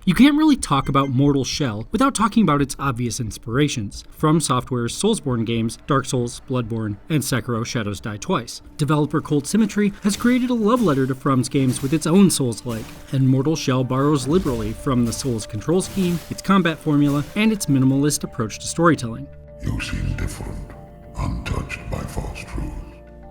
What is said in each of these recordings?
You can't really talk about Mortal Shell without talking about its obvious inspirations, from Software's Soulsborne games, Dark Souls, Bloodborne, and Sekiro Shadows Die Twice. Developer Cold Symmetry has created a love letter to From's games with its own Souls-like, and Mortal Shell borrows liberally from the Souls control scheme, its combat formula, and its minimalist approach to storytelling. You seem different, untouched by false truths.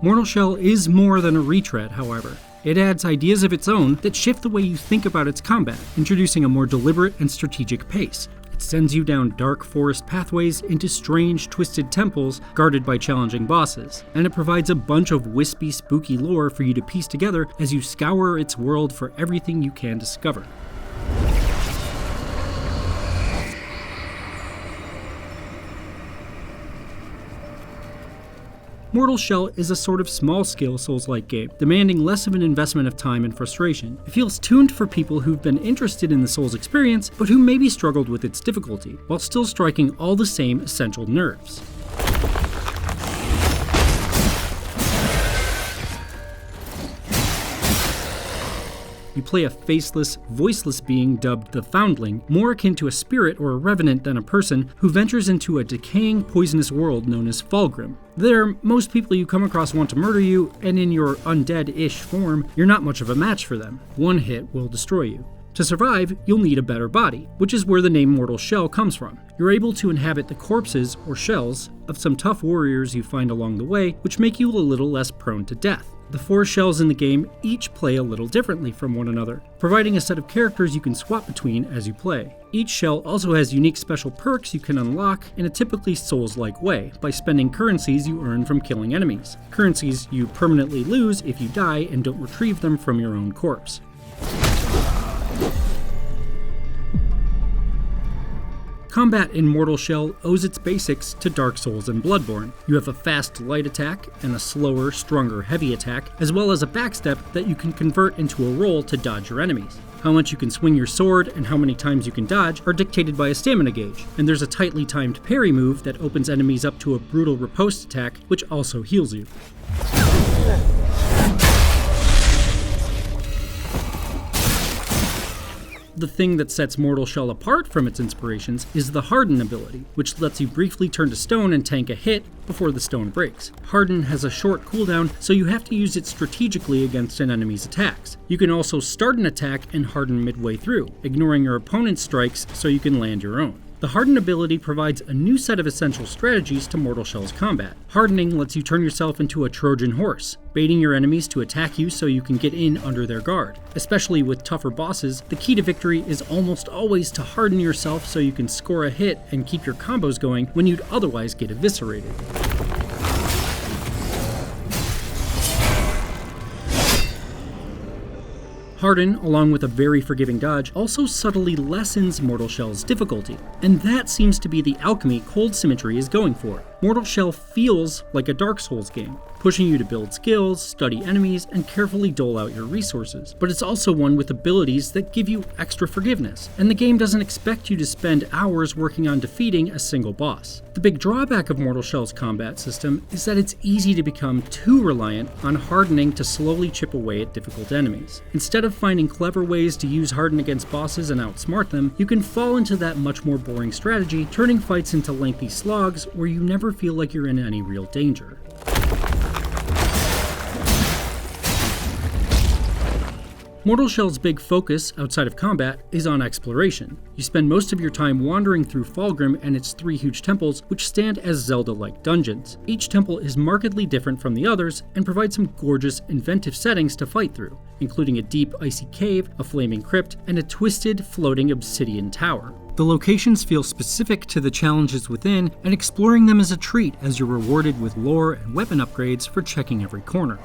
Mortal Shell is more than a retread, however. It adds ideas of its own that shift the way you think about its combat, introducing a more deliberate and strategic pace. It sends you down dark forest pathways into strange, twisted temples guarded by challenging bosses, and it provides a bunch of wispy, spooky lore for you to piece together as you scour its world for everything you can discover. Mortal Shell is a sort of small-scale Souls-like game, demanding less of an investment of time and frustration. It feels tuned for people who've been interested in the Souls experience, but who maybe struggled with its difficulty, while still striking all the same essential nerves. You play a faceless, voiceless being dubbed the Foundling, more akin to a spirit or a revenant than a person, who ventures into a decaying, poisonous world known as Fulgrim. There, most people you come across want to murder you, and in your undead-ish form, you're not much of a match for them. One hit will destroy you. To survive, you'll need a better body, which is where the name Mortal Shell comes from. You're able to inhabit the corpses, or shells, of some tough warriors you find along the way, which make you a little less prone to death. The 4 shells in the game each play a little differently from one another, providing a set of characters you can swap between as you play. Each shell also has unique special perks you can unlock in a typically Souls-like way, by spending currencies you earn from killing enemies. Currencies you permanently lose if you die and don't retrieve them from your own corpse. Combat in Mortal Shell owes its basics to Dark Souls and Bloodborne. You have a fast light attack and a slower, stronger heavy attack, as well as a backstep that you can convert into a roll to dodge your enemies. How much you can swing your sword and how many times you can dodge are dictated by a stamina gauge, and there's a tightly timed parry move that opens enemies up to a brutal riposte attack, which also heals you. The thing that sets Mortal Shell apart from its inspirations is the Harden ability, which lets you briefly turn to stone and tank a hit before the stone breaks. Harden has a short cooldown, so you have to use it strategically against an enemy's attacks. You can also start an attack and harden midway through, ignoring your opponent's strikes so you can land your own. The Harden ability provides a new set of essential strategies to Mortal Shell's combat. Hardening lets you turn yourself into a Trojan horse, baiting your enemies to attack you so you can get in under their guard. Especially with tougher bosses, the key to victory is almost always to harden yourself so you can score a hit and keep your combos going when you'd otherwise get eviscerated. Harden, along with a very forgiving dodge, also subtly lessens Mortal Shell's difficulty, and that seems to be the alchemy Cold Symmetry is going for. Mortal Shell feels like a Dark Souls game, pushing you to build skills, study enemies, and carefully dole out your resources. But it's also one with abilities that give you extra forgiveness, and the game doesn't expect you to spend hours working on defeating a single boss. The big drawback of Mortal Shell's combat system is that it's easy to become too reliant on hardening to slowly chip away at difficult enemies. Instead of finding clever ways to use harden against bosses and outsmart them, you can fall into that much more boring strategy, turning fights into lengthy slogs where you never feel like you're in any real danger. Mortal Shell's big focus, outside of combat, is on exploration. You spend most of your time wandering through Fulgrim and its 3 huge temples, which stand as Zelda-like dungeons. Each temple is markedly different from the others, and provides some gorgeous, inventive settings to fight through, including a deep, icy cave, a flaming crypt, and a twisted, floating obsidian tower. The locations feel specific to the challenges within, and exploring them is a treat as you're rewarded with lore and weapon upgrades for checking every corner.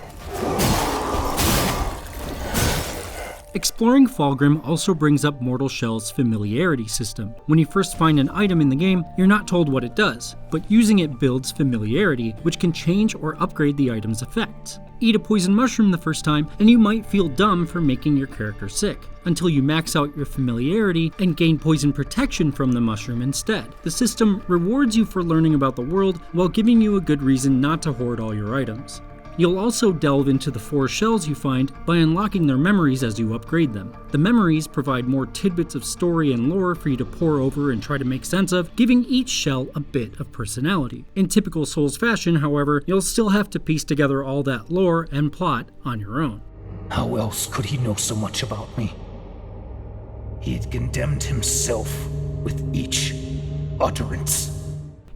Exploring Fulgrim also brings up Mortal Shell's familiarity system. When you first find an item in the game, you're not told what it does, but using it builds familiarity, which can change or upgrade the item's effects. Eat a poison mushroom the first time, and you might feel dumb for making your character sick, until you max out your familiarity and gain poison protection from the mushroom instead. The system rewards you for learning about the world while giving you a good reason not to hoard all your items. You'll also delve into the 4 shells you find by unlocking their memories as you upgrade them. The memories provide more tidbits of story and lore for you to pore over and try to make sense of, giving each shell a bit of personality. In typical Souls fashion, however, you'll still have to piece together all that lore and plot on your own. How else could he know so much about me? He had condemned himself with each utterance.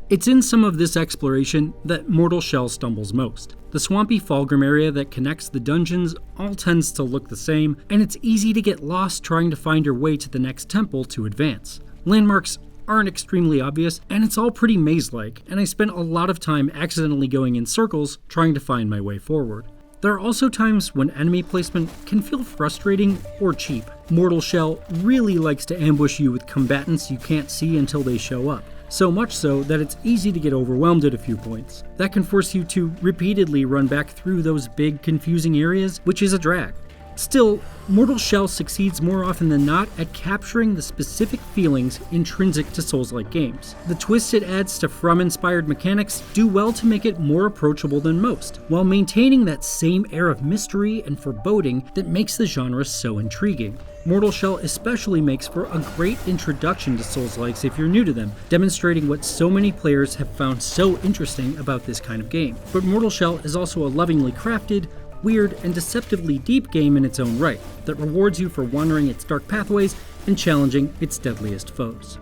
It's in some of this exploration that Mortal Shell stumbles most. The swampy Fulgrim area that connects the dungeons all tends to look the same, and it's easy to get lost trying to find your way to the next temple to advance. Landmarks aren't extremely obvious, and it's all pretty maze-like, and I spent a lot of time accidentally going in circles trying to find my way forward. There are also times when enemy placement can feel frustrating or cheap. Mortal Shell really likes to ambush you with combatants you can't see until they show up. So much so that it's easy to get overwhelmed at a few points. That can force you to repeatedly run back through those big, confusing areas, which is a drag. Still, Mortal Shell succeeds more often than not at capturing the specific feelings intrinsic to Souls-like games. The twists it adds to From-inspired mechanics do well to make it more approachable than most, while maintaining that same air of mystery and foreboding that makes the genre so intriguing. Mortal Shell especially makes for a great introduction to Souls-likes if you're new to them, demonstrating what so many players have found so interesting about this kind of game. But Mortal Shell is also a lovingly crafted, weird, and deceptively deep game in its own right, that rewards you for wandering its dark pathways and challenging its deadliest foes.